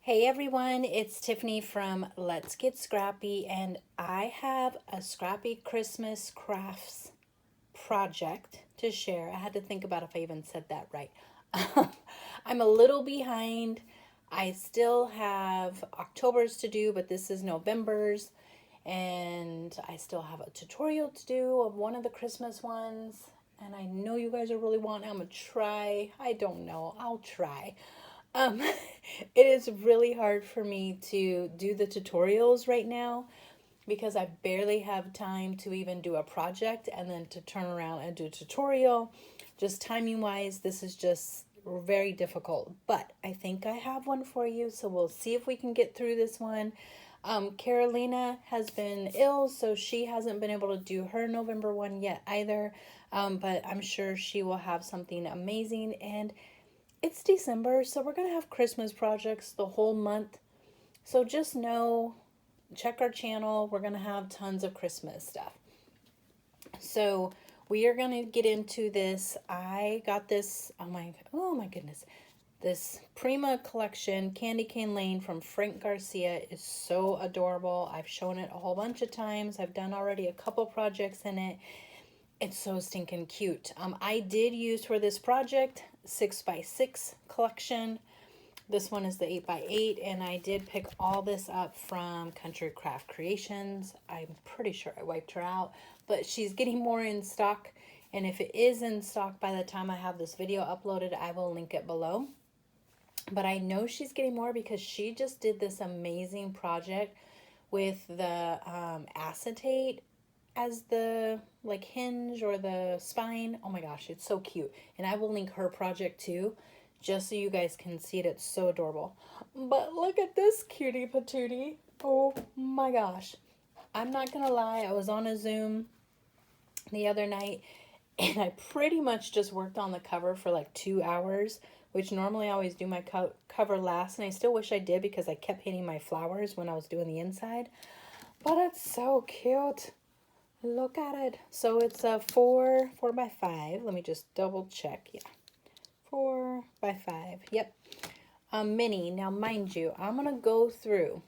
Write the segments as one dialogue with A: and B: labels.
A: Hey everyone, it's Tiffany from Let's Get Scrappy, and I have a Scrappy Christmas crafts project to share. I had to think about if I even said that right. I'm a little behind. I still have October's to do, but this is November's, and I still have a tutorial to do of one of the Christmas ones. And I know you guys are really wanting. I'm gonna try. I don't know. I'll try. Um, it is really hard for me to do the tutorials right now because I barely have time to even do a project and then to turn around and do a tutorial. Just timing wise, this is just very difficult. But I think I have one for you, so we'll see if we can get through this one. Karolina has been ill, so she hasn't been able to do her November one yet either. But I'm sure she will have something amazing. And it's December, so we're going to have Christmas projects the whole month. So just know, check our channel. We're going to have tons of Christmas stuff. So we are going to get into this. I got this, oh my goodness. This Prima collection, Candy Cane Lane from Frank Garcia is so adorable. I've shown it a whole bunch of times. I've done already a couple projects in it. It's so stinking cute. I did use for this project 6x6 collection. This one is the 8x8, and I did pick all this up from Country Craft Creations. I'm pretty sure I wiped her out, but she's getting more in stock, and if it is in stock by the time I have this video uploaded, I will link it below. But I know she's getting more because she just did this amazing project with the acetate as the like hinge or the spine. Oh my gosh, it's so cute. And I will link her project too, just so you guys can see it. It's so adorable. But look at this cutie patootie. Oh my gosh. I'm not gonna lie, I was on a Zoom the other night and I pretty much just worked on the cover for like 2 hours, which normally I always do my cover last, and I still wish I did because I kept hitting my flowers when I was doing the inside. But it's so cute. Look at it. So it's a 4x5. Let me just double check. Yeah, 4x5. Yep. Mini. Now, mind you, I'm going to go through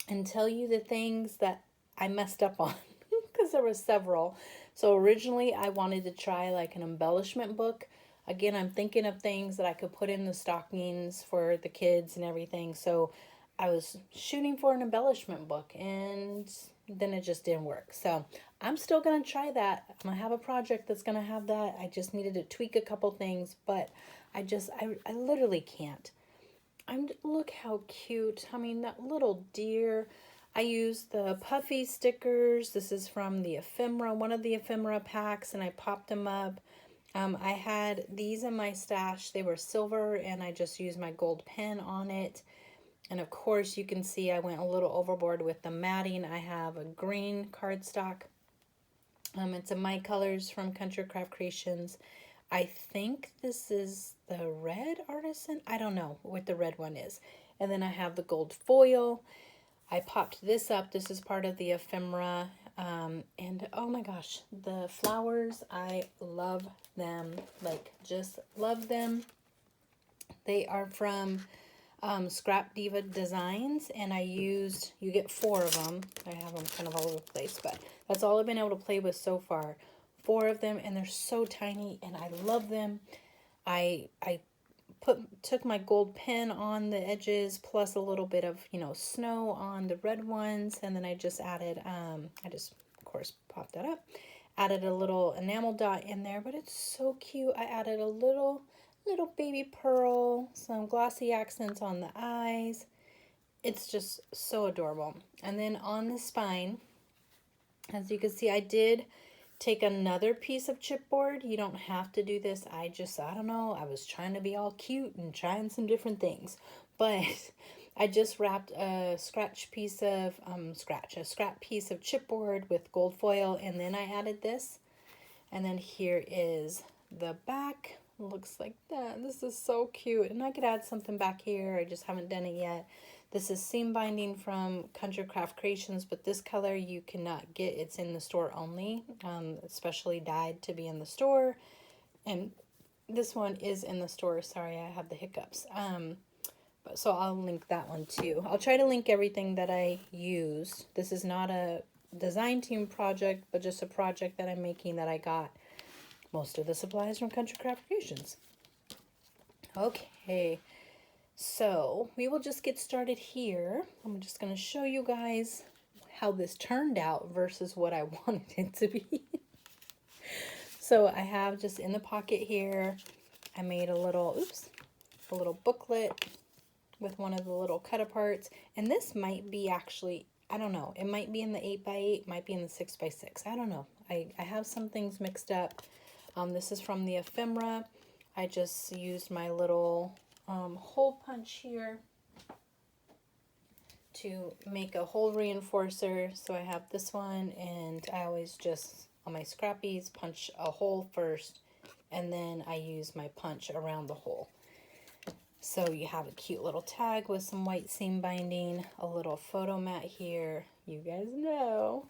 A: and tell you the things that I messed up on because there were several. So originally I wanted to try like an embellishment book. Again, I'm thinking of things that I could put in the stockings for the kids and everything. So I was shooting for an embellishment book, and then it just didn't work. So I'm still going to try that. I'm going to have a project that's going to have that. I just needed to tweak a couple things, but I literally can't. Look how cute. I mean, that little deer. I used the puffy stickers. This is from the ephemera, one of the ephemera packs, and I popped them up. I had these in my stash. They were silver, and I just used my gold pen on it. And of course, you can see I went a little overboard with the matting. I have a green cardstock. It's a My Colors from Country Craft Creations. I think this is the red artisan. I don't know what the red one is. And then I have the gold foil. I popped this up. This is part of the ephemera. And oh my gosh, the flowers, I love them. Like, just love them. They are from Scrap Diva Designs, and I used, you get 4 of them. I have them kind of all over the place, but that's all I've been able to play with so far. 4 of them, and they're so tiny, and I love them. I took my gold pen on the edges, plus a little bit of, snow on the red ones, and then I just added, of course, popped that up, added a little enamel dot in there, but it's so cute. I added a little baby pearl, some glossy accents on the eyes. It's just so adorable. And then on the spine, as you can see, I did take another piece of chipboard. You don't have to do this. I don't know. I was trying to be all cute and trying some different things. But I just wrapped a scrap piece of chipboard with gold foil, and then I added this. And then here is the back. Looks like that. This is so cute. And I could add something back here. I just haven't done it yet. This is seam binding from Country Craft Creations, but this color you cannot get. It's in the store only, especially dyed to be in the store. And this one is in the store. Sorry, I have the hiccups. But, so I'll link that one too. I'll try to link everything that I use. This is not a design team project, but just a project that I'm making that I got most of the supplies from Country Craft Creations. Okay, so we will just get started here. I'm just going to show you guys how this turned out versus what I wanted it to be. So I have just in the pocket here, I made a little, oops, a little booklet with one of the little cut aparts. And this might be actually, I don't know, it might be in the 8x8, might be in the 6x6. I don't know. I have some things mixed up. This is from the ephemera. I just used my little hole punch here to make a hole reinforcer. So I have this one, and I always just, on my Scrappies, punch a hole first, and then I use my punch around the hole. So you have a cute little tag with some white seam binding, a little photo mat here. You guys know,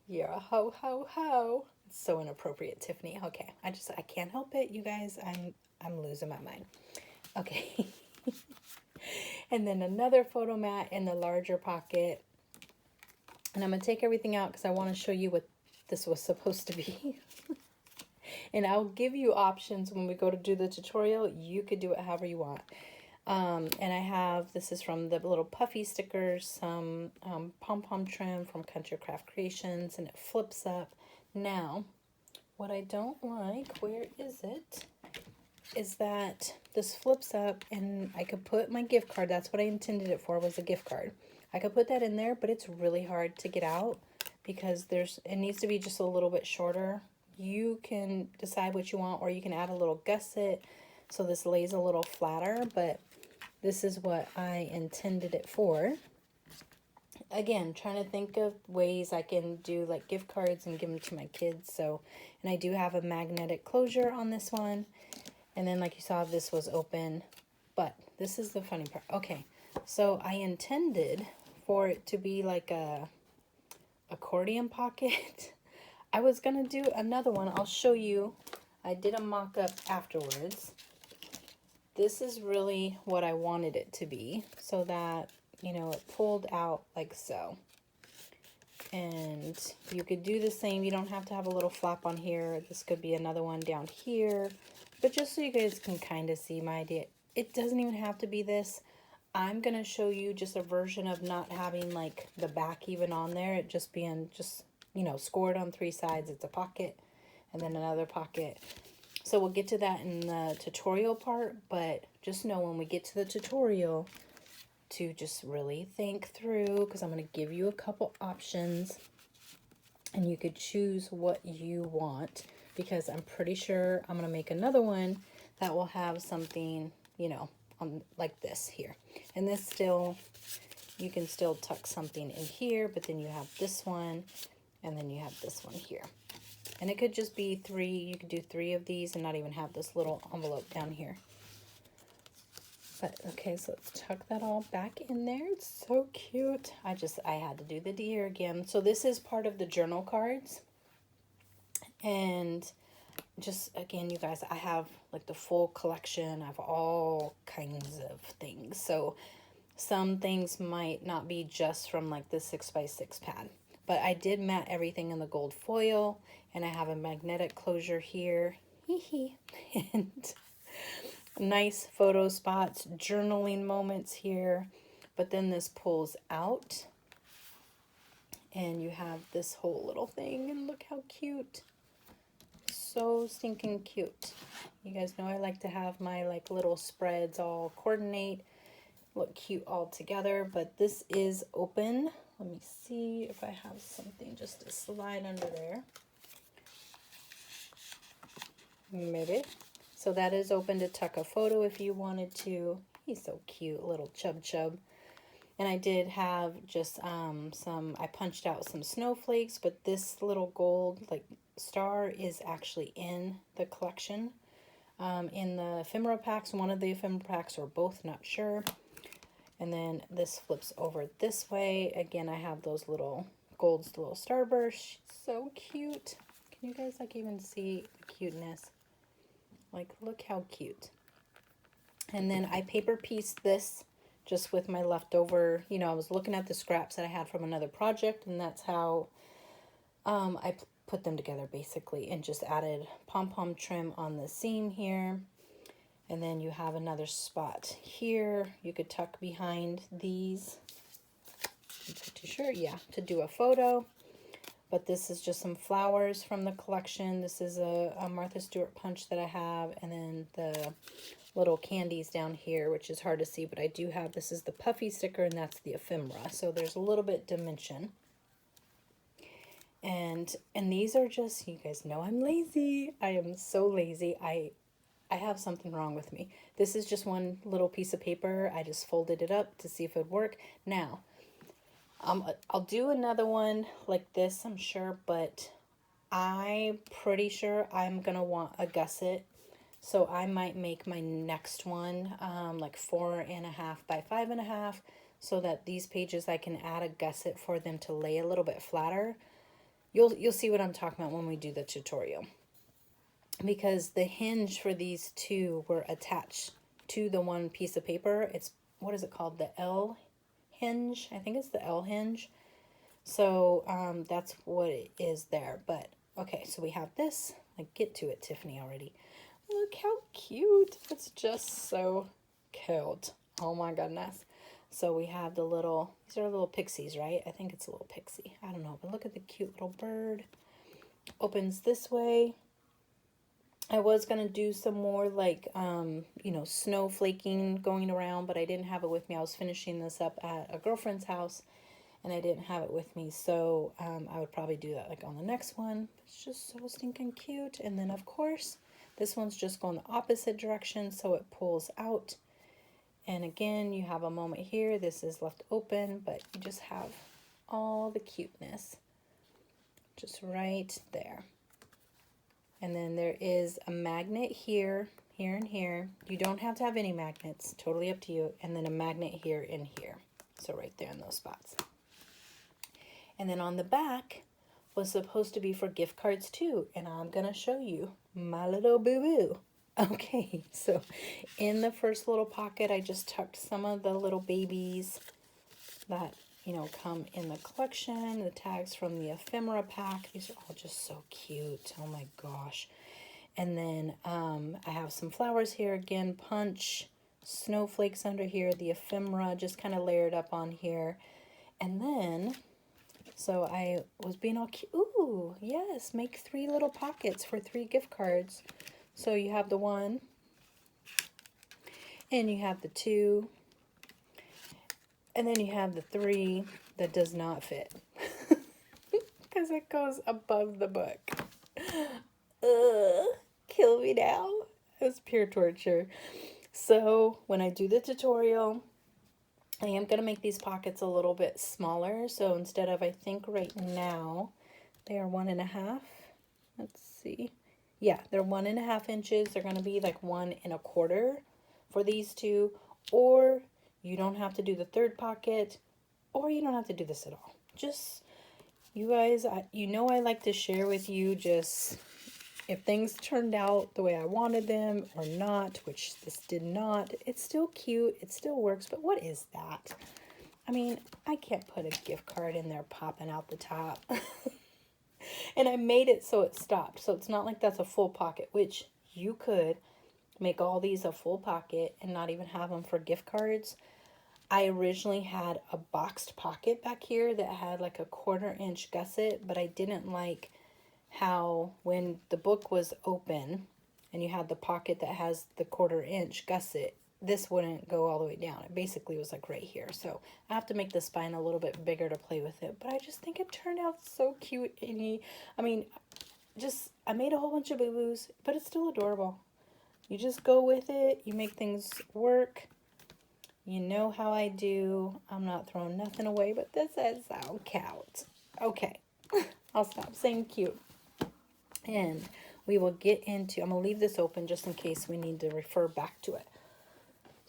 A: you're a ho ho ho. It's so inappropriate, Tiffany. Okay, I can't help it, you guys. I'm losing my mind. Okay. And then another photo mat in the larger pocket. And I'm going to take everything out because I want to show you what this was supposed to be. And I'll give you options when we go to do the tutorial. You could do it however you want. And I have, this is from the little puffy stickers, some pom-pom trim from Country Craft Creations, and it flips up. Now, what I don't like, where is it? Is that this flips up and I could put my gift card. That's what I intended it for, was a gift card. I could put that in there, but it's really hard to get out because it needs to be just a little bit shorter. You can decide what you want, or you can add a little gusset so this lays a little flatter, but this is what I intended it for. Again, trying to think of ways I can do like gift cards and give them to my kids. So, and I do have a magnetic closure on this one. And then like you saw, this was open, but this is the funny part. Okay, so I intended for it to be like a accordion pocket. I was gonna do another one. I'll show you. I did a mock-up afterwards. This is really what I wanted it to be, so that, you know, it pulled out like so. And you could do the same. You don't have to have a little flap on here. This could be another one down here. But just so you guys can kind of see my idea, it doesn't even have to be this. I'm going to show you just a version of not having like the back even on there. It just being just, you know, scored on 3 sides. It's a pocket and then another pocket. So we'll get to that in the tutorial part, but just know when we get to the tutorial to just really think through, because I'm going to give you a couple options and you could choose what you want. Because I'm pretty sure I'm going to make another one that will have something, you know, on like this here. And this still, you can still tuck something in here, but then you have this one, and then you have this one here. And it could just be 3, you could do 3 of these and not even have this little envelope down here. But, okay, so let's tuck that all back in there. It's so cute. I had to do the deer again. So this is part of the journal cards. And just, again, you guys, I have like the full collection. I have all kinds of things. So some things might not be just from like the 6x6 pad. But I did mat everything in the gold foil. And I have a magnetic closure here. And nice photo spots, journaling moments here. But then this pulls out. And you have this whole little thing. And look how cute. So stinking cute. You guys know I like to have my like little spreads all coordinate, look cute all together, but this is open. Let me see if I have something just to slide under there. Maybe. So that is open to tuck a photo if you wanted to. He's so cute, little chub chub. And I did have just I punched out some snowflakes, but this little gold like star is actually in the collection. In the ephemera packs, one of the ephemera packs or both, not sure. And then this flips over this way. Again, I have those little gold little starbursts. So cute. Can you guys like even see the cuteness? Like, look how cute. And then I paper pieced this just with my leftover, you know, I was looking at the scraps that I had from another project, and that's how I put them together basically, and just added pom-pom trim on the seam here. And then you have another spot here. You could tuck behind these. I'm pretty sure, yeah, to do a photo. But this is just some flowers from the collection. This is a Martha Stewart punch that I have. And then the little candies down here, which is hard to see, but I do have, this is the puffy sticker, and that's the ephemera. So there's a little bit dimension. And these are just, you guys know I'm lazy. I am so lazy. I have something wrong with me. This is just one little piece of paper. I just folded it up to see if it would work. Now, I'll do another one like this, I'm sure, but I'm pretty sure I'm going to want a gusset. So I might make my next one like 4.5 by 5.5, so that these pages I can add a gusset for them to lay a little bit flatter. You'll see what I'm talking about when we do the tutorial. Because the hinge for these two were attached to the one piece of paper. It's, what is it called? The L hinge? I think it's the L hinge. So that's what it is there. But okay, so we have this. Like, get to it, Tiffany, already. Look how cute. It's just so cute. Oh my goodness. So we have the little, these are little pixies, right? I think it's a little pixie. I don't know, but look at the cute little bird. Opens this way. I was going to do some more like, you know, snowflaking going around, but I didn't have it with me. I was finishing this up at a girlfriend's house, and I didn't have it with me. So I would probably do that like on the next one. It's just so stinking cute. And then, of course, this one's just going the opposite direction, so it pulls out. And again, you have a moment here. This is left open, but you just have all the cuteness just right there. And then there is a magnet here, here, and here. You don't have to have any magnets, totally up to you. And then a magnet here and here. So right there in those spots. And then on the back was supposed to be for gift cards too. And I'm going to show you my little boo-boo. Okay, so in the first little pocket, I just tucked some of the little babies that, you know, come in the collection, the tags from the ephemera pack. These are all just so cute. Oh my gosh. And then I have some flowers here again, punch, snowflakes under here, the ephemera just kind of layered up on here. And then, so I was being all cute. Ooh, yes, make 3 little pockets for 3 gift cards. So you have the 1, and you have the 2, and then you have the 3 that does not fit because it goes above the book. Kill me now. It was pure torture. So when I do the tutorial, I am going to make these pockets a little bit smaller. So instead of, I think right now, they are 1.5. Let's see. Yeah, they're 1.5 inches. They're going to be like 1.25 for these two. Or you don't have to do the 3rd pocket, or you don't have to do this at all. Just, you guys, you know I like to share with you just if things turned out the way I wanted them or not, which this did not. It's still cute. It still works, but what is that? I mean, I can't put a gift card in there popping out the top. And I made it so it stopped. So it's not like that's a full pocket, which you could make all these a full pocket and not even have them for gift cards. I originally had a boxed pocket back here that had like a 1/4 inch gusset, but I didn't like how when the book was open and you had the pocket that has the 1/4 inch gusset, this wouldn't go all the way down. It basically was like right here. So I have to make the spine a little bit bigger to play with it. But I just think it turned out so cute. And I mean, just, I made a whole bunch of boo-boos, but it's still adorable. You just go with it. You make things work. You know how I do. I'm not throwing nothing away, but this is so cute. Okay, I'll stop saying cute. And we will get into, I'm going to leave this open just in case we need to refer back to it.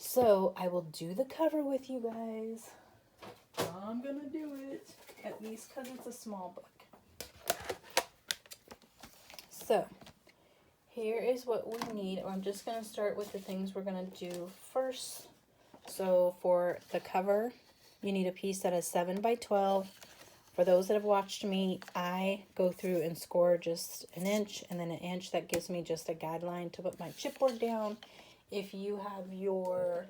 A: So I will do the cover with you guys. I'm going to do it, at least because it's a small book. So here is what we need. I'm just going to start with the things we're going to do first. So for the cover, you need a piece that is 7 by 12. For those that have watched me, I go through and score just an inch and then an inch. That gives me just a guideline to put my chipboard down. If you have your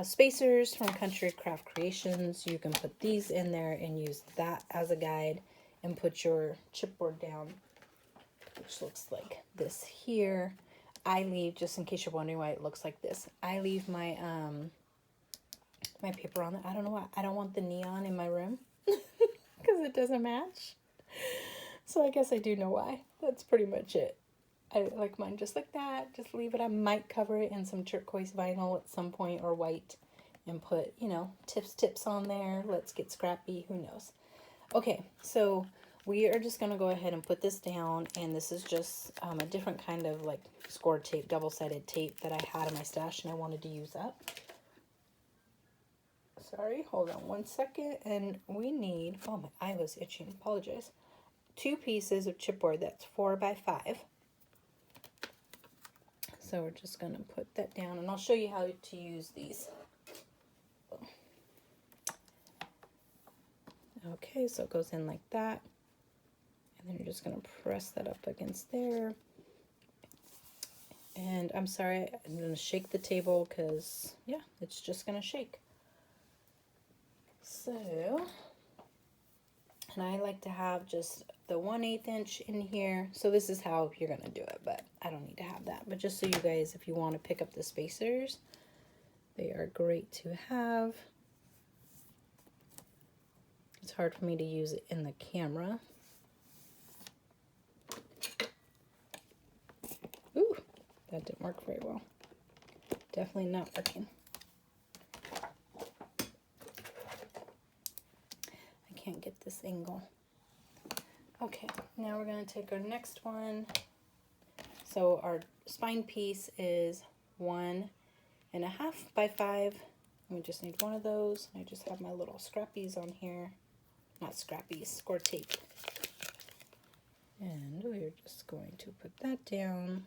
A: spacers from Country Craft Creations, you can put these in there and use that as a guide and put your chipboard down, which looks like this here. I leave, just in case you're wondering why it looks like this, I leave my my paper on there. I don't know why. I don't want the neon in my room because it doesn't match. So I guess I do know why. That's pretty much it. I like mine just like that. Just leave it. I might cover it in some turquoise vinyl at some point, or white, and put, you know, tips on there. Let's get scrappy. Who knows? Okay, so we are just going to go ahead and put this down, and this is just a different kind of like score tape, double-sided tape that I had in my stash and I wanted to use up. Sorry, hold on one second. And we need, oh, my eye was itching, apologize. 2 pieces of chipboard that's 4 by 5. So we're just going to put that down, and I'll show you how to use these. Okay, so it goes in like that. And then you're just going to press that up against there. And I'm sorry, I'm going to shake the table because, yeah, it's just going to shake. So, and I like to have just the 1/8 inch in here. So this is how you're going to do it, but I don't need to have that. But just so you guys, if you want to pick up the spacers, they are great to have. It's hard for me to use it in the camera. Ooh, that didn't work very well. Definitely not working. Can't get this angle. Okay, now we're going to take our next one. So our spine piece is 1.5 by 5. We just need one of those. I just have my little scrappies on here. Not scrappies, score tape. And we're just going to put that down.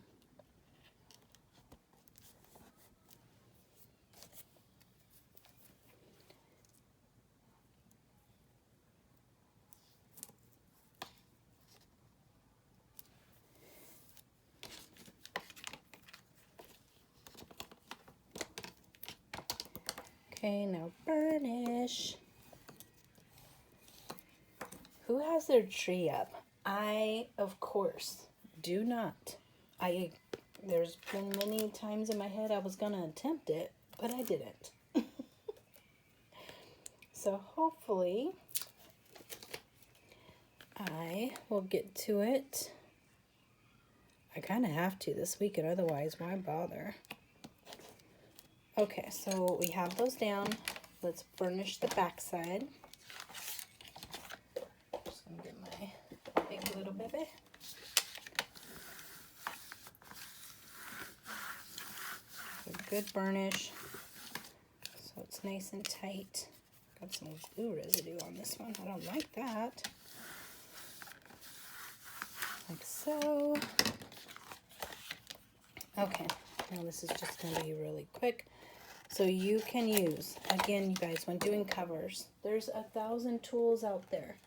A: Okay, now burnish. Who has their tree up? I, of course, do not. There's been many times in my head I was going to attempt it, but I didn't. So hopefully I will get to it. I kind of have to this weekend, otherwise why bother? Okay, so we have those down. Let's burnish the back side. Just gonna get my big little baby. A good burnish, so it's nice and tight. Got some glue residue on this one. I don't like that. Like so. Okay, now this is just gonna be really quick. So you can use, again, you guys, when doing covers, there's 1,000 tools out there.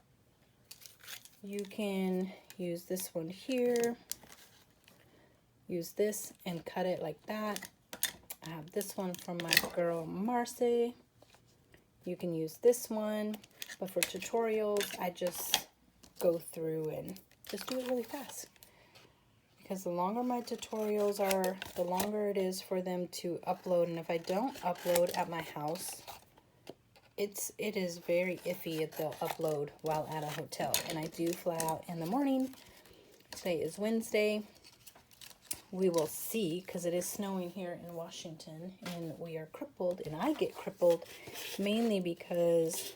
A: You can use this one here, use this and cut it like that. I have this one from my girl Marcy. You can use this one, but for tutorials, I just go through and just do it really fast. Because the longer my tutorials are, the longer it is for them to upload. And if I don't upload at my house, it is very iffy if they'll upload while at a hotel. And I do fly out in the morning. Today is Wednesday. We will see, because it is snowing here in Washington, and we are crippled, and I get crippled mainly because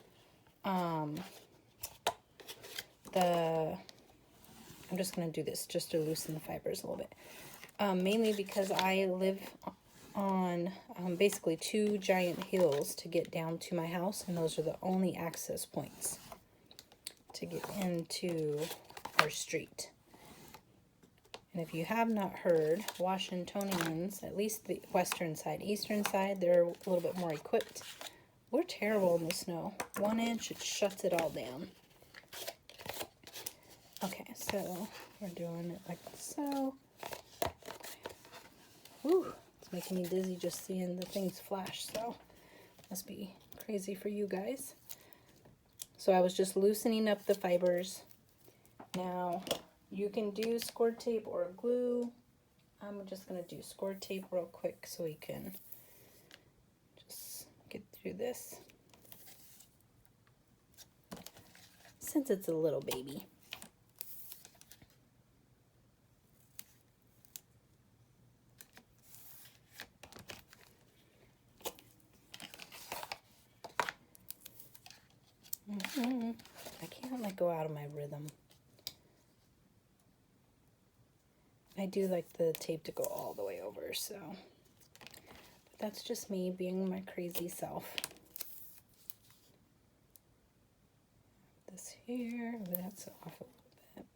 A: I'm just going to do this just to loosen the fibers a little bit. Mainly because I live on basically 2 giant hills to get down to my house, and those are the only access points to get into our street. And if you have not heard, Washingtonians, at least the western side, eastern side, they're a little bit more equipped. We're terrible in the snow. 1 inch, it shuts it all down. Okay, so we're doing it like so. Whew, it's making me dizzy just seeing the things flash, so must be crazy for you guys. So I was just loosening up the fibers. Now, you can do score tape or glue. I'm just going to do score tape real quick so we can just get through this. Since it's a little baby. I can't like go out of my rhythm. I do like the tape to go all the way over, so but that's just me being my crazy self. This here, oh, that's off a little bit.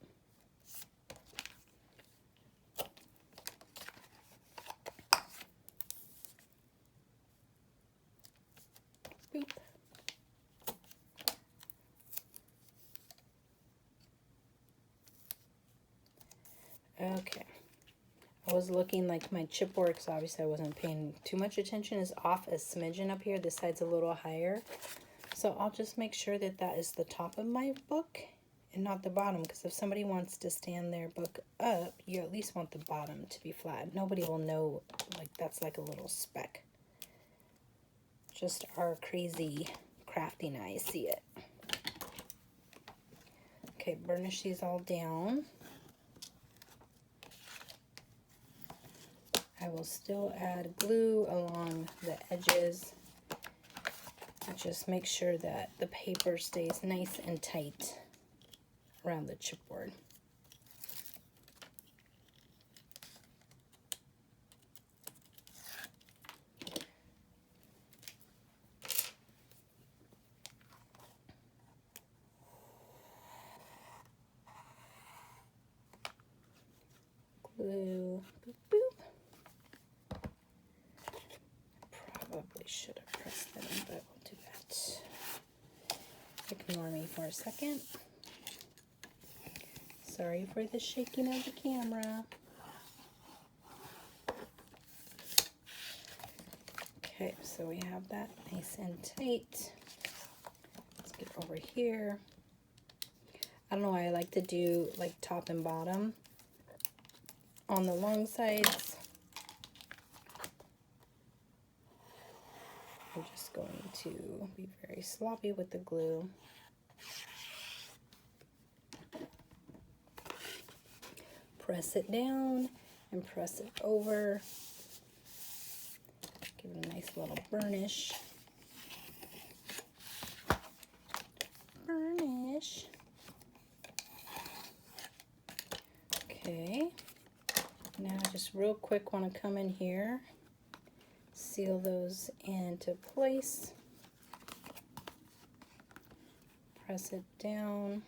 A: Boop. Okay, I was looking like my chipboard, because obviously I wasn't paying too much attention, is off a smidgen up here. This side's a little higher. So I'll just make sure that that is the top of my book and not the bottom, because if somebody wants to stand their book up, you at least want the bottom to be flat. Nobody will know, like, that's like a little speck. Just our crazy crafting eyes see it. Okay, burnish these all down. I will still add glue along the edges. Just make sure that the paper stays nice and tight around the chipboard. Glue, boop, boop. Probably should have pressed that in, but we'll do that. Ignore me for a second. Sorry for the shaking of the camera. Okay, so we have that nice and tight. Let's get over here. I don't know why I like to do like top and bottom on the long sides. I'm just going to be very sloppy with the glue. Press it down and press it over. Give it a nice little burnish. Burnish. Okay. Now just real quick want to come in here, seal those into place, press it down.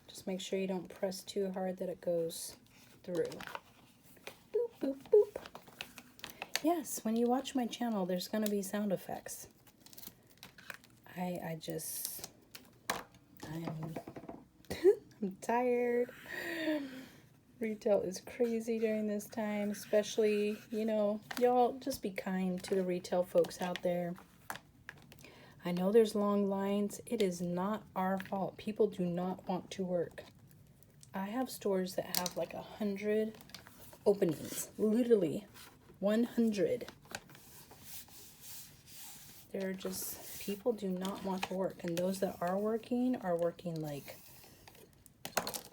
A: Just make sure you don't press too hard that it goes through. Boop, boop, boop. Yes, when you watch my channel, there's going to be sound effects. I'm I'm tired. Retail is crazy during this time, especially, you know, y'all just be kind to the retail folks out there. I know there's long lines. It is not our fault. People do not want to work. I have stores that have like 100 openings, literally 100. They're just, people do not want to work. And those that are working like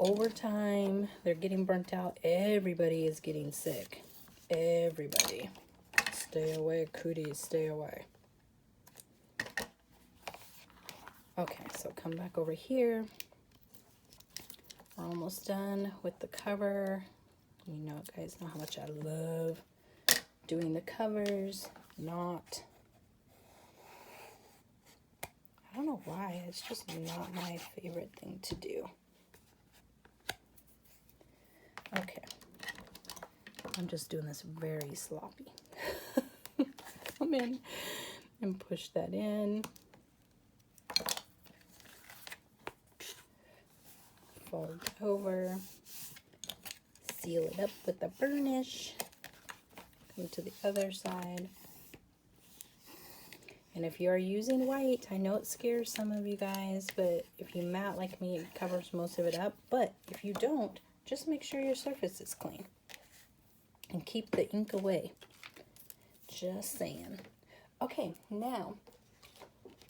A: overtime. They're getting burnt out. Everybody is getting sick. Everybody. Stay away, cooties, stay away. Okay, so come back over here. We're almost done with the cover. You know, guys know how much I love doing the covers. I don't know why. It's just not my favorite thing to do. Okay, I'm just doing this very sloppy. Come in and push that in. Fold over. Seal it up with the burnish. Come to the other side. And if you are using white, I know it scares some of you guys, but if you matte like me, it covers most of it up. But if you don't, just make sure your surface is clean. And keep the ink away. Just saying. Okay, now,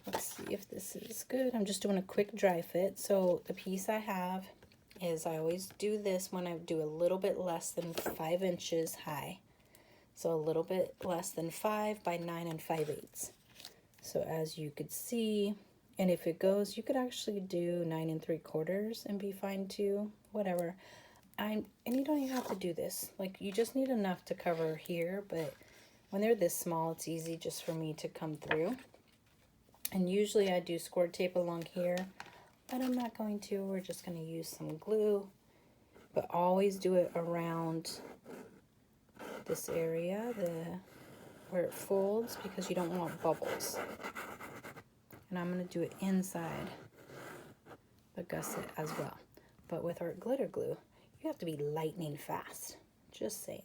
A: let's see if this is good. I'm just doing a quick dry fit. So the piece I have is, I always do this when I do a little bit less than 5 inches high. So a little bit less than 5 by 9 5/8. So as you could see, and if it goes, you could actually do 9 3/4 and be fine too, whatever. And you don't even have to do this. Like, you just need enough to cover here, but when they're this small, it's easy just for me to come through. And usually I do score tape along here, but I'm not going to. We're just going to use some glue, but always do it around this area, where it folds, because you don't want bubbles. And I'm going to do it inside the gusset as well. But with our glitter glue, you have to be lightning fast. Just saying.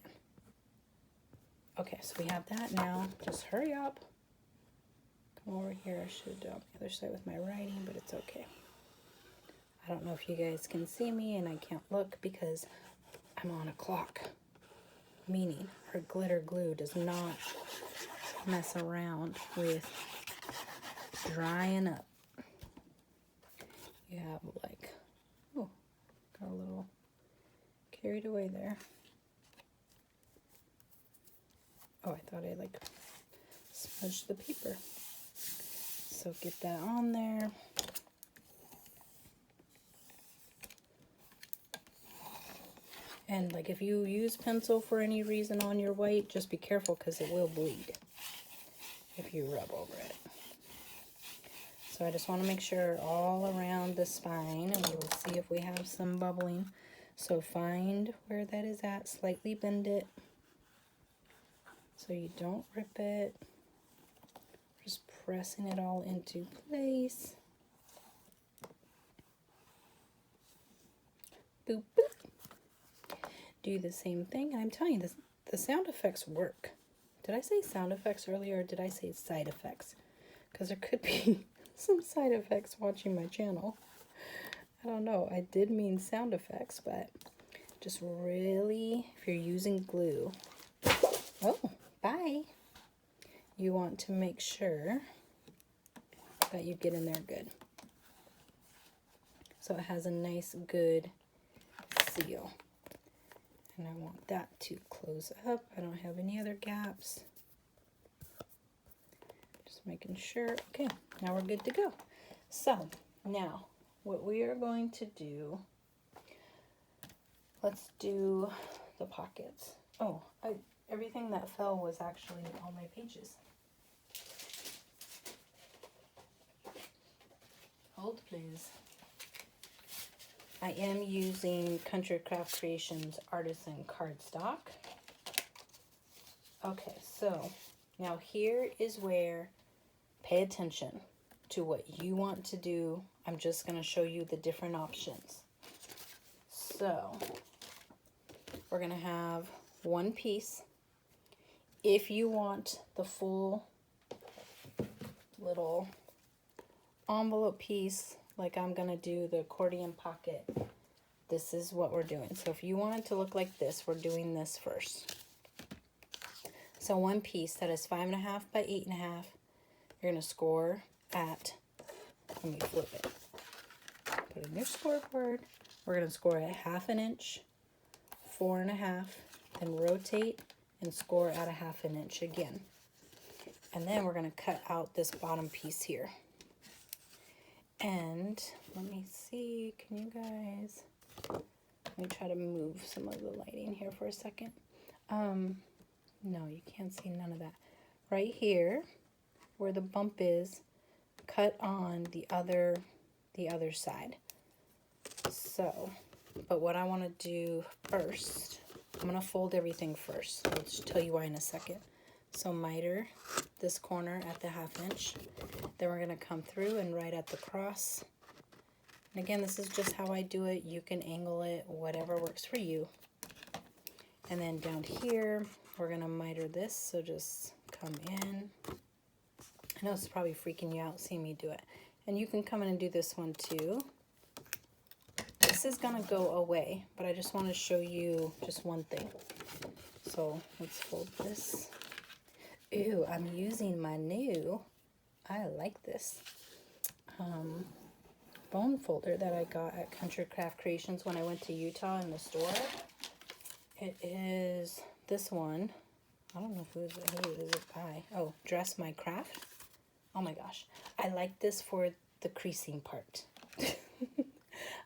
A: Okay, so we have that now. Just hurry up. Come over here. I should have done the other side with my writing, but it's okay. I don't know if you guys can see me, and I can't look because I'm on a clock. Meaning, her glitter glue does not mess around with drying up. You have like, oh, got a little carried away there. Oh, I thought I like smudged the paper. So get that on there. And like, if you use pencil for any reason on your white, just be careful because it will bleed if you rub over it. So I just want to make sure all around the spine, and we'll see if we have some bubbling. So find where that is at, slightly bend it so you don't rip it. Just pressing it all into place. Boop, boop. Do the same thing, and I'm telling you, the sound effects work. Did I say sound effects earlier, or did I say side effects? Because there could be some side effects watching my channel. I don't know. I did mean sound effects, but just really, if you're using glue, oh, bye. You want to make sure that you get in there good. So it has a nice, good seal. And I want that to close up. I don't have any other gaps. Just making sure. Okay, now we're good to go. So now what we are going to do, let's do the pockets. Oh, everything that fell was actually on my pages. Hold, please. I am using Country Craft Creations Artisan cardstock. Okay, so now here is where, pay attention to what you want to do. I'm just going to show you the different options. So we're going to have one piece. If you want the full little envelope piece, like I'm going to do the accordion pocket, this is what we're doing. So if you want it to look like this, we're doing this first. So one piece that is 5.5 by 8.5, you're going to score at, let me flip it, put in your scoreboard. We're going to score at 1/2 inch, 4.5, then rotate and score at 1/2 inch again. And then we're going to cut out this bottom piece here. And let me see, can you guys, let me try to move some of the lighting here for a second. No, you can't see none of that. Right here, where the bump is, cut on the other side. So, but what I want to do first I'm going to fold everything first. I'll just tell you why in a second. So miter this corner at the 1/2 inch. Then we're going to come through and right at the cross. And again, this is just how I do it. You can angle it, whatever works for you. And then down here, we're going to miter this. So just come in. I know it's probably freaking you out seeing me do it. And you can come in and do this one too. This is going to go away, but I just want to show you just one thing. So let's fold this. Ew, I'm using my new, I like this, bone folder that I got at Country Craft Creations when I went to Utah in the store. It is this one. I don't know who is it by. Oh, Dress My Craft. Oh my gosh. I like this for the creasing part.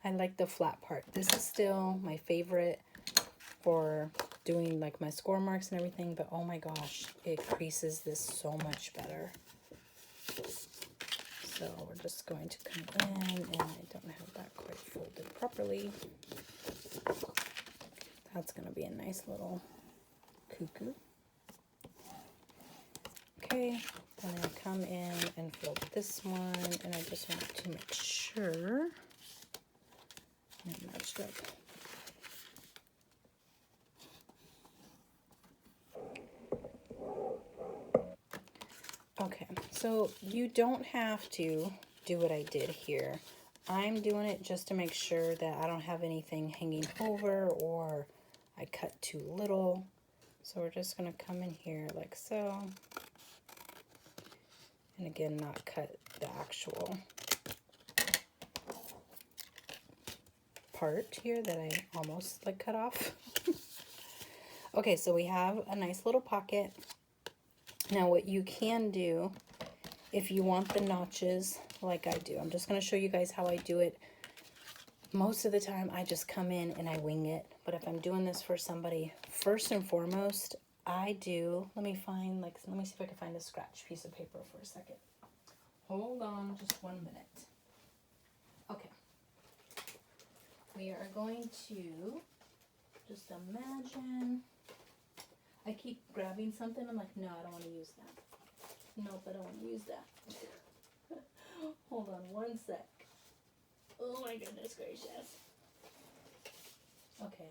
A: I like the flat part. This is still my favorite for doing like my score marks and everything, but oh my gosh, it creases this so much better. So we're just going to come in, and I don't have that quite folded properly. That's going to be a nice little cuckoo. Okay, then I come in and fold this one, and I just want to make sure it matched up. Okay, so you don't have to do what I did here. I'm doing it just to make sure that I don't have anything hanging over or I cut too little. So we're just going to come in here like so. And again, not cut the actual part here that I almost like cut off. Okay, so we have a nice little pocket. Now what you can do, if you want the notches like I do, I'm just going to show you guys how I do it. Most of the time I just come in and I wing it, but if I'm doing this for somebody, first and foremost, I do, let me see if I can find a scratch piece of paper for a second. Hold on just 1 minute. Okay. We are going to just imagine. I keep grabbing something. I'm like, no, I don't want to use that. Nope, I don't want to use that. Hold on 1 sec. Oh my goodness gracious. Okay.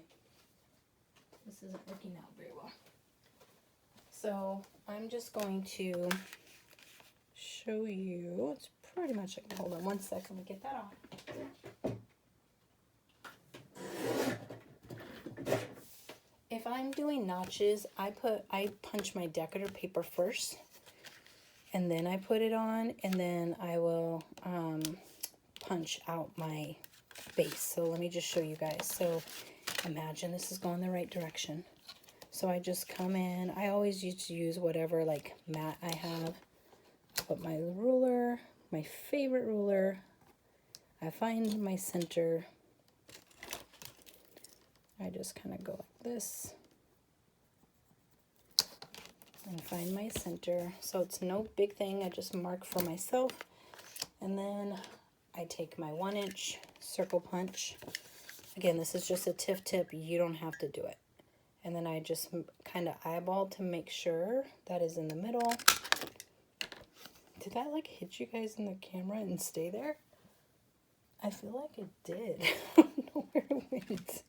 A: This isn't working out very well. So I'm just going to show you. It's pretty much like, hold on 1 sec. Let me get that off. If I'm doing notches, I punch my decorator paper first, and then I put it on, and then I will punch out my base. So let me just show you guys. So imagine this is going the right direction. So I just come in. I always used to use whatever like mat I have. I put my ruler, my favorite ruler. I find my center. I just kind of go like this and find my center. So it's no big thing. I just mark for myself. And then I take my 1 inch circle punch. Again, this is just a tip. You don't have to do it. And then I just kind of eyeball to make sure that is in the middle. Did that like hit you guys in the camera and stay there? I feel like it did. I don't know where it went.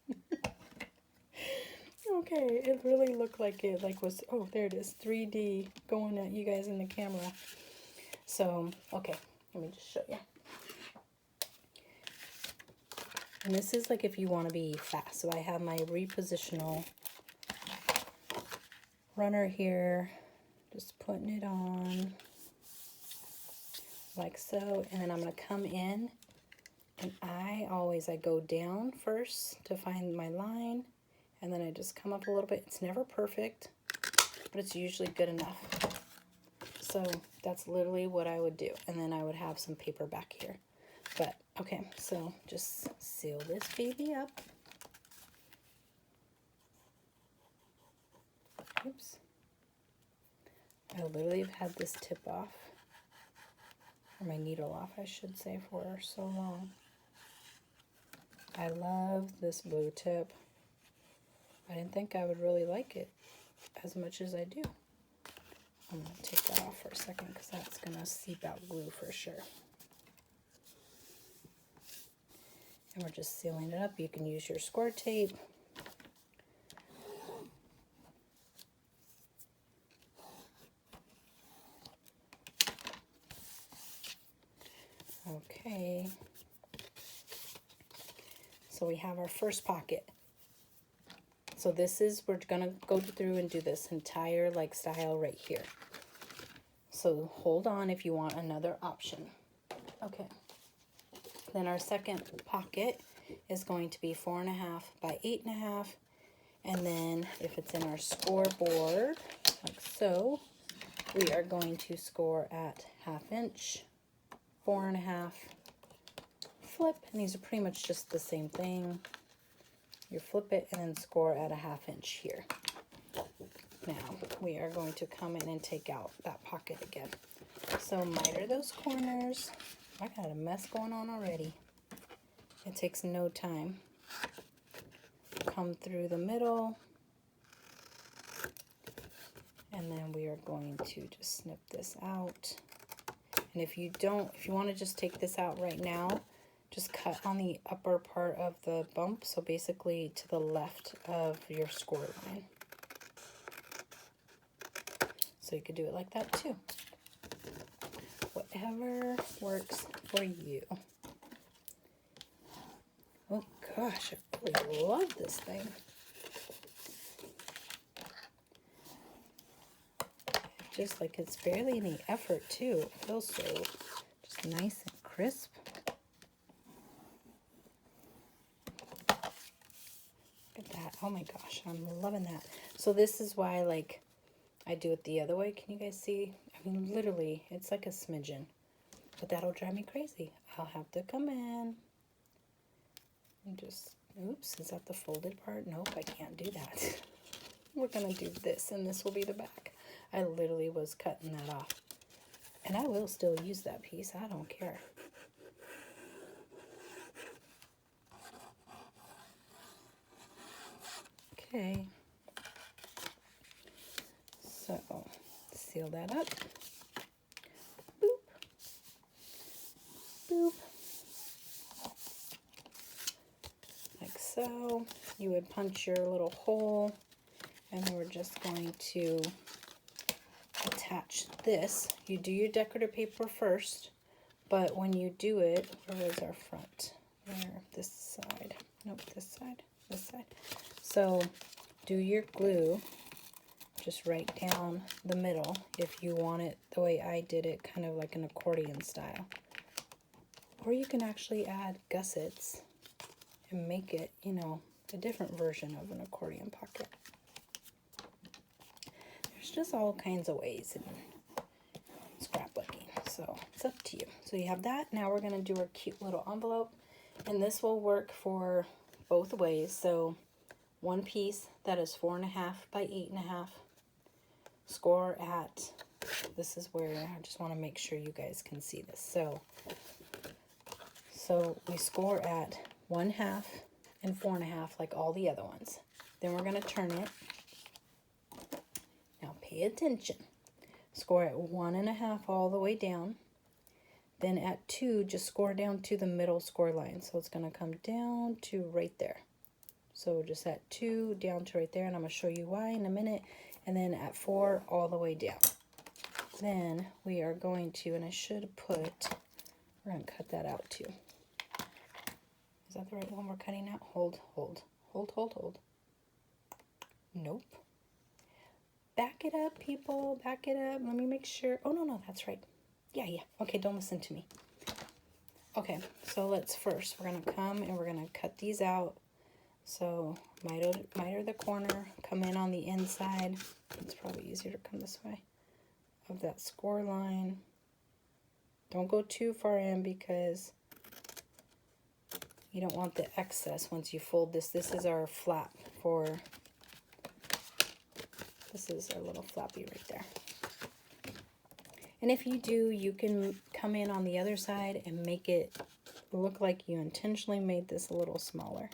A: Okay, it really looked like it was, oh, there it is, 3D going at you guys in the camera. So, okay, let me just show you. And this is like if you want to be fast. So I have my repositional runner here, just putting it on like so, and then I'm going to come in, and I go down first to find my line. And then I just come up a little bit. It's never perfect, but it's usually good enough. So that's literally what I would do. And then I would have some paper back here. But, okay, so just seal this baby up. Oops. I literally have had this tip off, or my needle off, I should say, for so long. I love this blue tip. I didn't think I would really like it as much as I do. I'm going to take that off for a second because that's going to seep out glue for sure. And we're just sealing it up. You can use your score tape. Okay. So we have our first pocket. So this is, we're gonna go through and do this entire like style right here. So hold on if you want another option. Okay. Then our second pocket is going to be 4.5 by 8.5. And then if it's in our scoreboard, like so, we are going to score at 1/2 inch, 4.5, flip, and these are pretty much just the same thing. You flip it and then score at 1/2 inch here. Now we are going to come in and take out that pocket again. So miter those corners. I got a mess going on already. It takes no time. Come through the middle. And then we are going to just snip this out. And if you want to just take this out right now, just cut on the upper part of the bump, so basically to the left of your score line. So you could do it like that too. Whatever works for you. Oh gosh, I really love this thing. Just like it's barely any effort too. It feels so just nice and crisp. Look at that. Oh my gosh, I'm loving that. So this is why like I do it the other way. Can you guys see? I mean, literally, it's like a smidgen. But that'll drive me crazy. I'll have to come in and just, oops, is that the folded part? Nope, I can't do that. We're gonna do this, and this will be the back. I literally was cutting that off. And I will still use that piece. I don't care. Okay. So, seal that up. Boop. Boop. Like so. You would punch your little hole, and we're just going to attach this. You do your decorative paper first, but when you do it, where is our front? There, this side. Nope, this side. This side. So do your glue just right down the middle if you want it the way I did it, kind of like an accordion style. Or you can actually add gussets and make it, you know, a different version of an accordion pocket. There's just all kinds of ways in scrapbooking, so it's up to you. So you have that. Now we're going to do our cute little envelope, and this will work for both ways. So one piece that is 4.5 by 8.5, score at, this is where I just want to make sure you guys can see this. So we score at 1/2 and 4.5 like all the other ones. Then we're going to turn it. Now pay attention. Score at 1.5 all the way down. Then at 2, just score down to the middle score line. So it's going to come down to right there. So just at 2 down to right there, and I'm going to show you why in a minute. And then at 4 all the way down. Then we are going to, and I should put, we're going to cut that out too. Is that the right one we're cutting out? Hold, hold, hold, hold, hold. Nope. Back it up, people. Back it up. Let me make sure. Oh, no, that's right. Yeah. Okay, don't listen to me. Okay, so let's first, we're going to come and we're going to cut these out. So miter the corner, come in on the inside. It's probably easier to come this way of that score line. Don't go too far in because you don't want the excess once you fold this. This is our flap for, this is our little flappy right there. And if you do, you can come in on the other side and make it look like you intentionally made this a little smaller.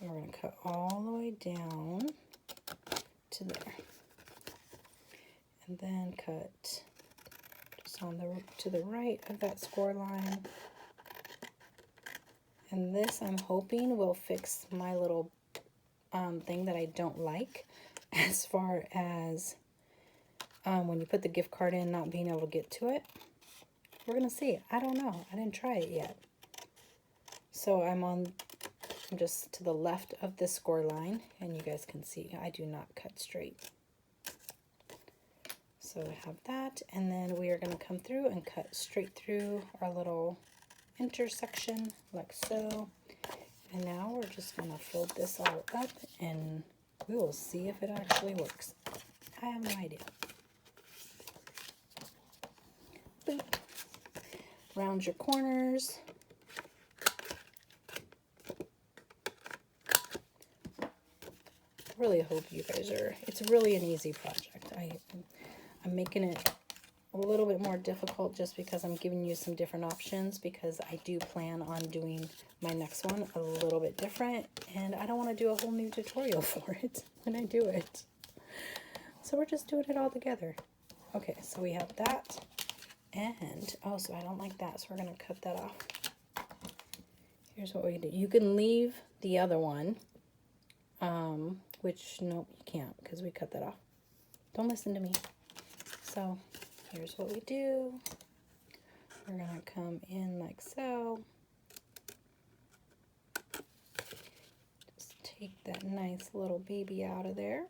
A: And we're going to cut all the way down to there. And then cut just on to the right of that score line. And this, I'm hoping, will fix my little thing that I don't like, as far as when you put the gift card in, not being able to get to it. We're going to see. I don't know. I didn't try it yet. So I'm just to the left of the score line, and you guys can see I do not cut straight. So we have that, and then we are going to come through and cut straight through our little intersection like so. And now we're just going to fold this all up, and we will see if it actually works. I have no idea. Boop. Round your corners. Really hope you guys are, it's really an easy project. I'm making it a little bit more difficult just because I'm giving you some different options, because I do plan on doing my next one a little bit different, and I don't want to do a whole new tutorial for it when I do it. So we're just doing it all together. Okay, so we have that, and oh, so I don't like that, so we're going to cut that off. Here's what we do. You can leave the other one, which, nope, you can't, because we cut that off. Don't listen to me. So here's what we do. We're going to come in like so. Just take that nice little baby out of there.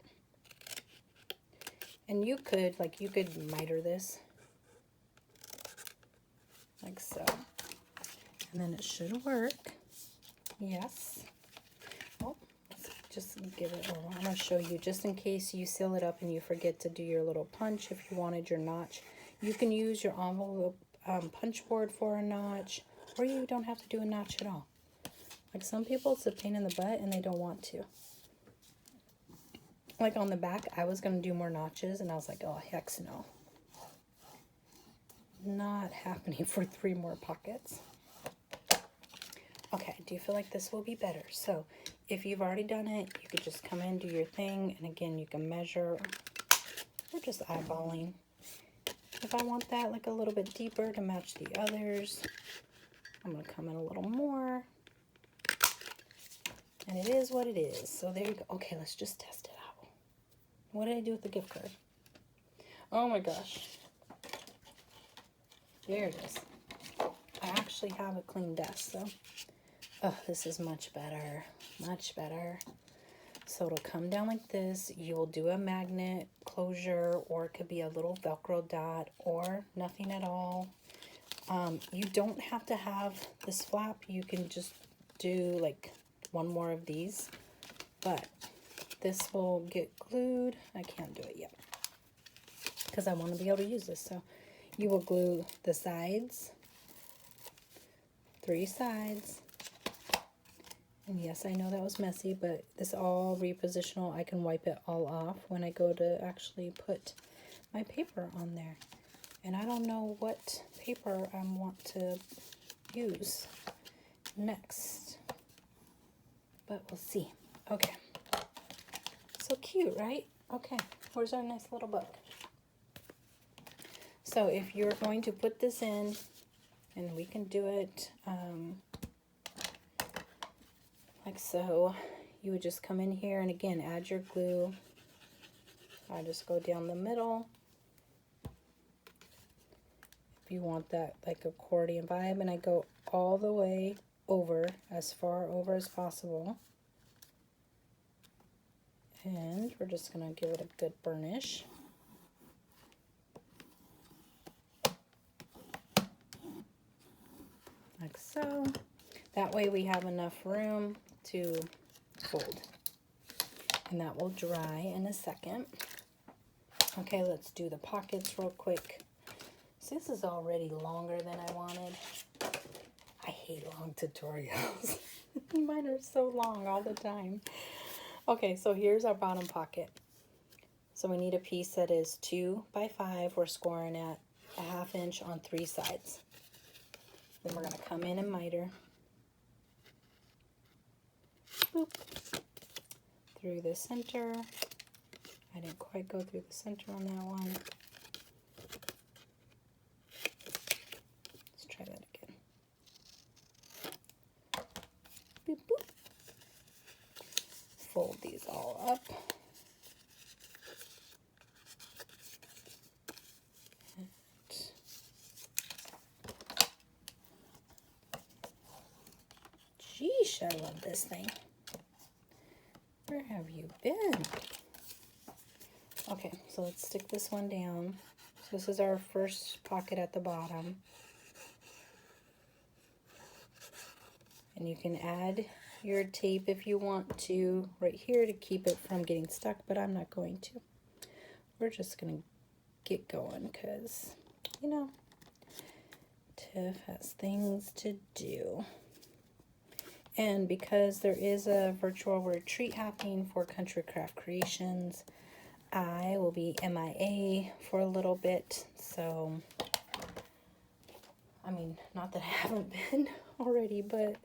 A: And you could, you could miter this like so. And then it should work. Yes. Oh, let's just give it a whirl. I'm going to show you just in case you seal it up and you forget to do your little punch. If you wanted your notch, you can use your envelope punch board for a notch, or you don't have to do a notch at all. Like some people, it's a pain in the butt and they don't want to. Like on the back, I was going to do more notches, and I was like, oh, heck no. Not happening for 3 more pockets. Okay, do you feel like this will be better? So if you've already done it, you could just come in, do your thing, and again, you can measure. We're just eyeballing. If I want that like a little bit deeper to match the others, I'm going to come in a little more. And it is what it is. So there you go. Okay, let's just test it out. What did I do with the gift card? Oh my gosh. There it is. I actually have a clean desk, so oh, this is much better. Much better. So it'll come down like this. You will do a magnet closure, or it could be a little Velcro dot, or nothing at all. You don't have to have this flap. You can just do like one more of these, but this will get glued. I can't do it yet because I want to be able to use this. So you will glue the sides, 3 sides. And yes, I know that was messy, but this all repositional. I can wipe it all off when I go to actually put my paper on there. And I don't know what paper I want to use next, but we'll see. Okay. So cute, right? Okay, where's our nice little book? So if you're going to put this in, and we can do it like so, you would just come in here and again add your glue. I just go down the middle. If you want that like accordion vibe, and I go all the way over, as far over as possible. And we're just going to give it a good burnish. Like so. That way we have enough room to fold. And that will dry in a second. Okay, let's do the pockets real quick. So this is already longer than I wanted. I hate long tutorials. Mine are so long all the time. Okay, so here's our bottom pocket. So we need a piece that is 2 by 5. We're scoring at a 1/2 inch on 3 sides. Then we're going to come in and miter. boop, through the center. I didn't quite go through the center on that one. Let's try that again. Boop, boop. Fold these all up. Sheesh, I love this thing. Where have you been? Okay, so let's stick this one down. So this is our first pocket at the bottom. And you can add your tape if you want to right here to keep it from getting stuck, but I'm not going to. We're just going to get going because, you know, Tiff has things to do. And because there is a virtual retreat happening for Country Craft Creations, I will be MIA for a little bit. So, I mean, not that I haven't been already, but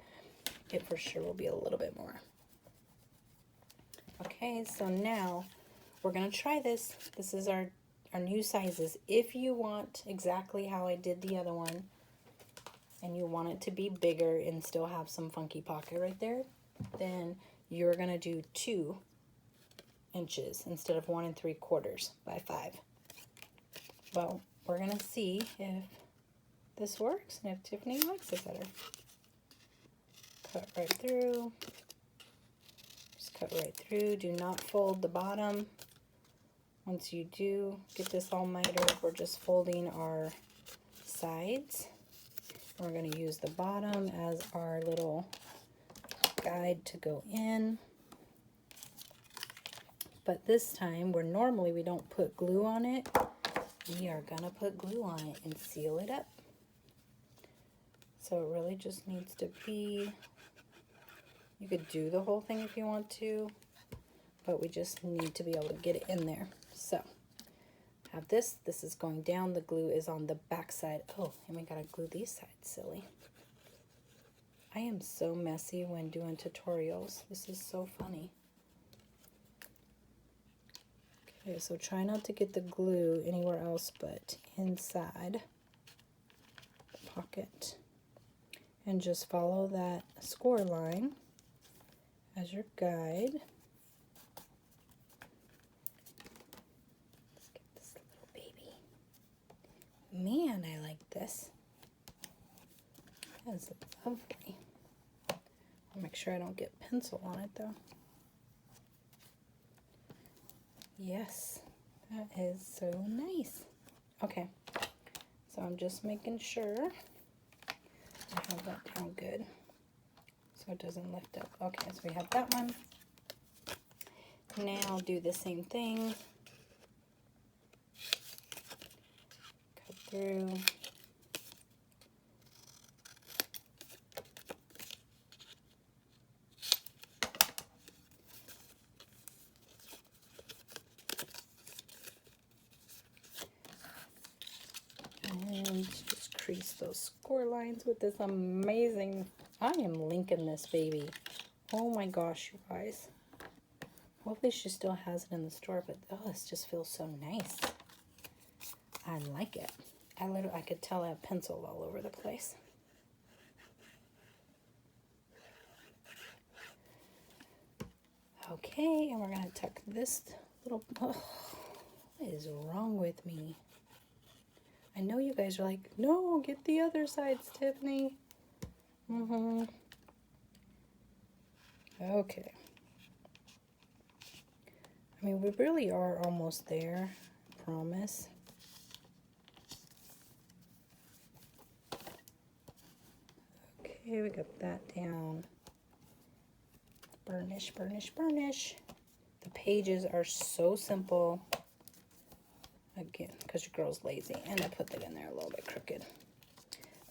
A: it for sure will be a little bit more. Okay, so now we're going to try this. This is our new sizes. If you want exactly how I did the other one, and you want it to be bigger and still have some funky pocket right there, then you're going to do 2 inches instead of 1 3/4 by 5. Well, we're going to see if this works and if Tiffany likes it better. Cut right through. Just cut right through. Do not fold the bottom. Once you do get this all mitered, we're just folding our sides. We're going to use the bottom as our little guide to go in. But this time, where normally we don't put glue on it, we are going to put glue on it and seal it up. So it really just needs to be, you could do the whole thing if you want to, but we just need to be able to get it in there. So have this is going down, the glue is on the back side. Oh, and we gotta glue these sides, silly. I am so messy when doing tutorials. This is so funny. Okay, so try not to get the glue anywhere else but inside the pocket. And just follow that score line as your guide. Man, I like this. That's lovely. I'll make sure I don't get pencil on it though. Yes, that is so nice. Okay, so I'm just making sure I have that down good so it doesn't lift up. Okay, so we have that one. Now I'll do the same thing. Through. And just crease those score lines with this amazing, I am linking this baby. Oh my gosh, you guys. Hopefully she still has it in the store, but oh, this just feels so nice. I like it. I could tell I have pencil all over the place. Okay, and we're going to tuck this little... Oh, what is wrong with me? I know you guys are like, no, get the other sides, Tiffany. Okay. I mean, we really are almost there, I promise. Okay, we got that down. Burnish, burnish, burnish. The pages are so simple. Again, because your girl's lazy, and I put that in there a little bit crooked.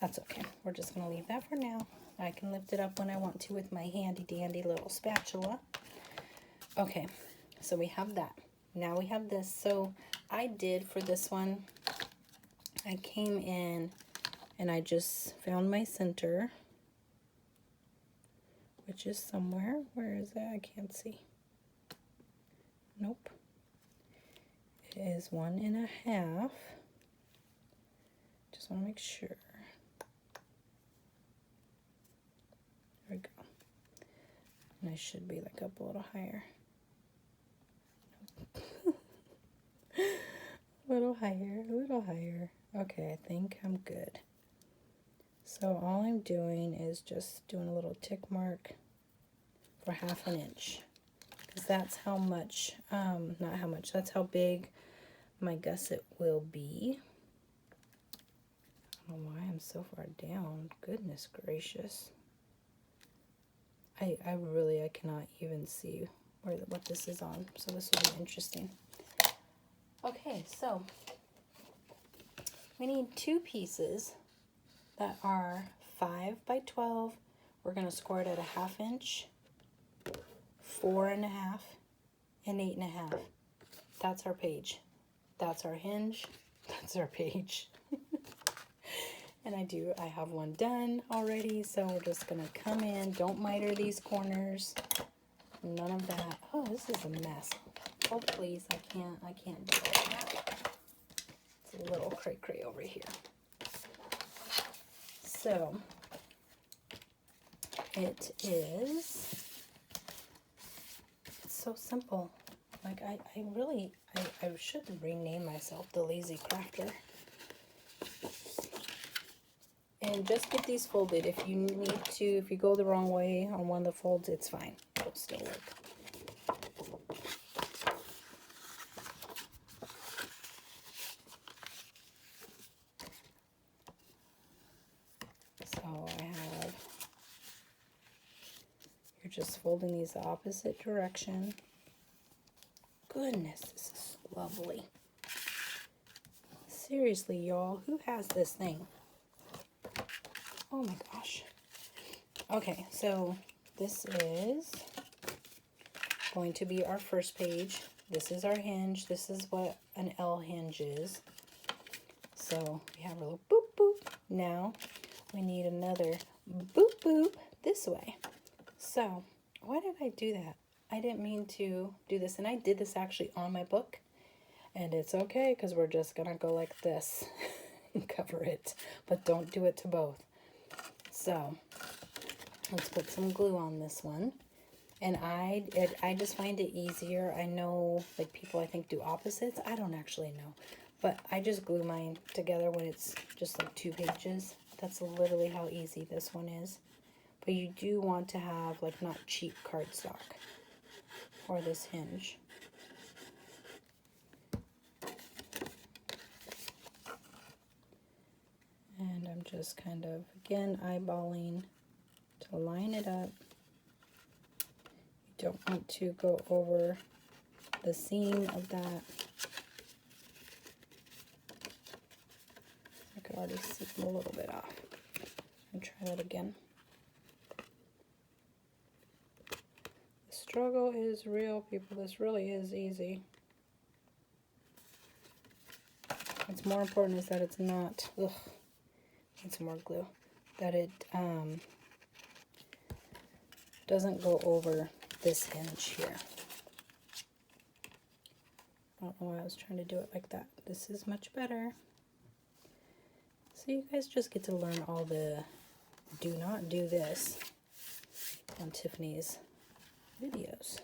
A: That's okay. We're just going to leave that for now. I can lift it up when I want to with my handy dandy little spatula. Okay, so we have that. Now we have this. So I did for this one, I came in and I just found my center which is somewhere. Where is it? I can't see. Nope. It is 1.5. Just want to make sure. There we go. And I should be like up a little higher. A little higher, a little higher. Okay, I think I'm good. So all I'm doing is just doing a little tick mark for 1/2 inch. Because that's how much, not how much, that's how big my gusset will be. I don't know why I'm so far down. Goodness gracious. I cannot even see what this is on. So this will be interesting. Okay, so we need 2 pieces that are 5 by 12. We're going to score it at 1/2 inch, 4.5, and 8.5. That's our page. That's our hinge. That's our page. And I have one done already, so we're just going to come in. Don't miter these corners. None of that. Oh, this is a mess. Oh, please, I can't do that. It's a little cray-cray over here. So, it's so simple. Like, I should rename myself the Lazy Crafter. And just get these folded. If you need to, if you go the wrong way on one of the folds, it's fine. It'll still work. You're just folding these the opposite direction. Goodness, this is lovely. Seriously, y'all, who has this thing? Oh my gosh. Okay, so this is going to be our first page. This is our hinge. This is what an L hinge is. So we have a little boop boop. Now we need another boop boop this way. So why did I do that? I didn't mean to do this, and I did this actually on my book, and it's okay because we're just gonna go like this and cover it, but don't do it to both. So let's put some glue on this one. And I just find it easier. I know, like, people I think do opposites. I don't actually know. But I just glue mine together when it's just like 2 pages. That's literally how easy this one is. But you do want to have, like, not cheap cardstock for this hinge. And I'm just kind of, again, eyeballing to line it up. You don't want to go over the seam of that. I could already see a little bit off. And try that again. The struggle is real, people. This really is easy. What's more important is that it's not, ugh, need some more glue, that it doesn't go over this hinge here. I don't know why I was trying to do it like that. This is much better. So you guys just get to learn all the do not do this on Tiffany's videos.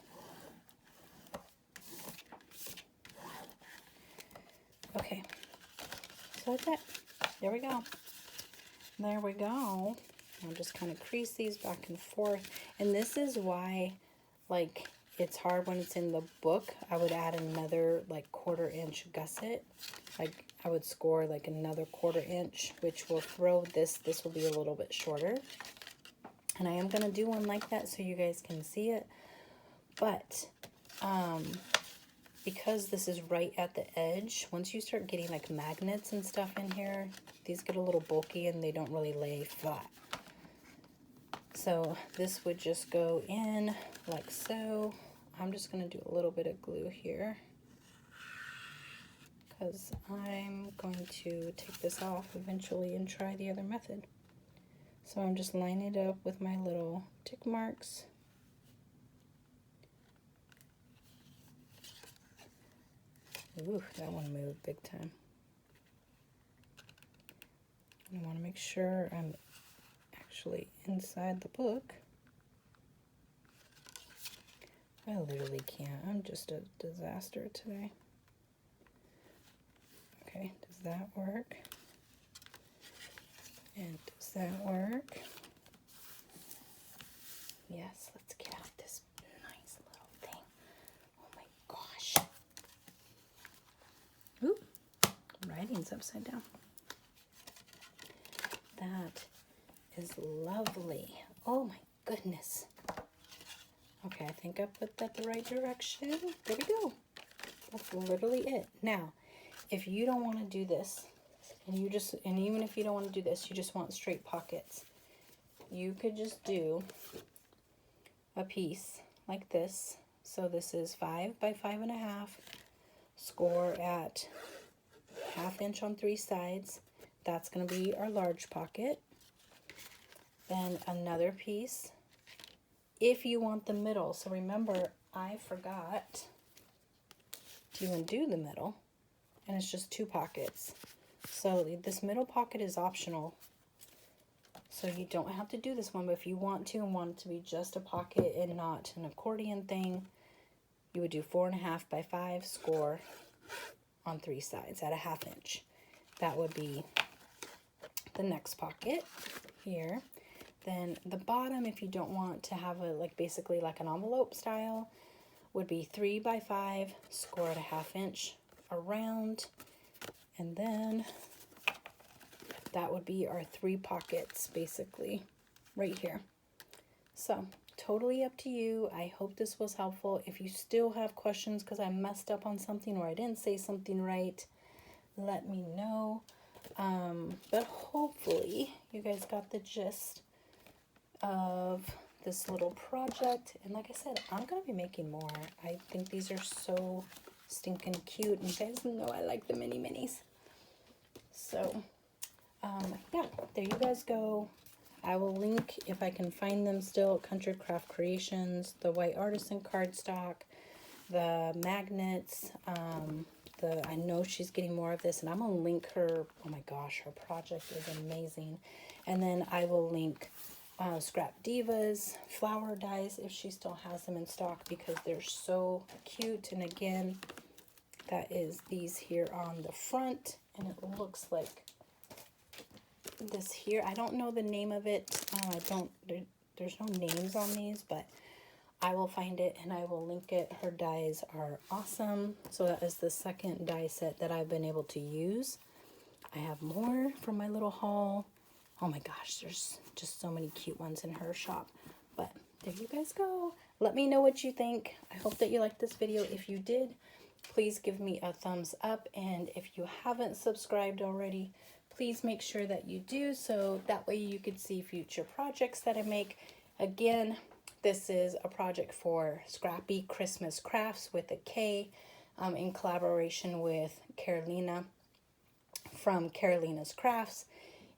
A: Okay, so that's it. There we go. There we go. I'll just kind of crease these back and forth. And this is why, like, it's hard when it's in the book. I would add another, like, 1/4 inch gusset. Like, I would score, like, another 1/4 inch, which will throw this. This will be a little bit shorter. And I am going to do one like that so you guys can see it. But, because this is right at the edge, once you start getting, like, magnets and stuff in here, these get a little bulky and they don't really lay flat. So this would just go in like so. I'm just going to do a little bit of glue here because I'm going to take this off eventually and try the other method. So I'm just lining it up with my little tick marks. Ooh, that one moved big time. I want to make sure I'm actually inside the book. I literally can't. I'm just a disaster today. Okay, does that work? And does that work? Yes, let's get out this nice little thing. Oh my gosh. Ooh, writing's upside down. That is lovely. Oh my goodness. Okay, I think I put that the right direction. There we go. That's literally it. Now, if you don't want to do this, and even if you don't want to do this, you just want straight pockets, you could just do a piece like this. So this is 5 by 5.5, score at 1/2 inch on 3 sides. That's going to be our large pocket. Then another piece if you want the middle. So remember, I forgot to even do the middle, and it's just 2 pockets. So this middle pocket is optional, so you don't have to do this one, but if you want to and want it to be just a pocket and not an accordion thing, you would do 4.5 by 5, score on 3 sides at 1/2 inch. That would be the next pocket here. Then the bottom, if you don't want to have a basically like an envelope style, would be 3 by 5, score at 1/2 inch around, and then that would be our 3 pockets basically right here. So totally up to you. I hope this was helpful. If you still have questions because I messed up on something or I didn't say something right, let me know. But hopefully you guys got the gist of this little project. And like I said, I'm going to be making more. I think these are so stinking cute. And you guys know I like the mini minis. So, yeah, there you guys go. I will link, if I can find them still, Country Craft Creations, the White Artisan cardstock, the magnets. I know she's getting more of this, and I'm going to link her. Oh my gosh, her project is amazing. And then I will link Scrap Divas flower dies if she still has them in stock, because they're so cute. And again, that is these here on the front, and it looks like this here. I don't know the name of it. There's no names on these, but I will find it and I will link it. Her dies are awesome. So that is the second die set that I've been able to use. I have more from my little haul. Oh my gosh, there's just so many cute ones in her shop. But there you guys go. Let me know what you think. I hope that you liked this video. If you did, please give me a thumbs up. And if you haven't subscribed already, please make sure that you do, so that way you could see future projects that I make. Again, this is a project for Scrappy Christmas Crafts with a K, in collaboration with Karolina from Karolina's Crafts.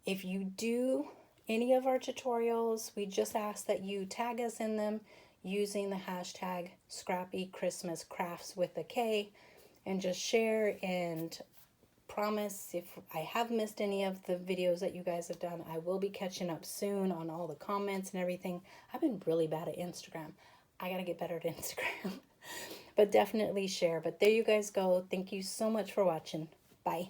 A: If you do any of our tutorials, we just ask that you tag us in them using the hashtag Scrappy Christmas Crafts with a K, and just share. And promise, if I have missed any of the videos that you guys have done, I will be catching up soon on all the comments and everything. I've been really bad at Instagram. I gotta get better at Instagram. But definitely share. But there you guys go. Thank you so much for watching. Bye.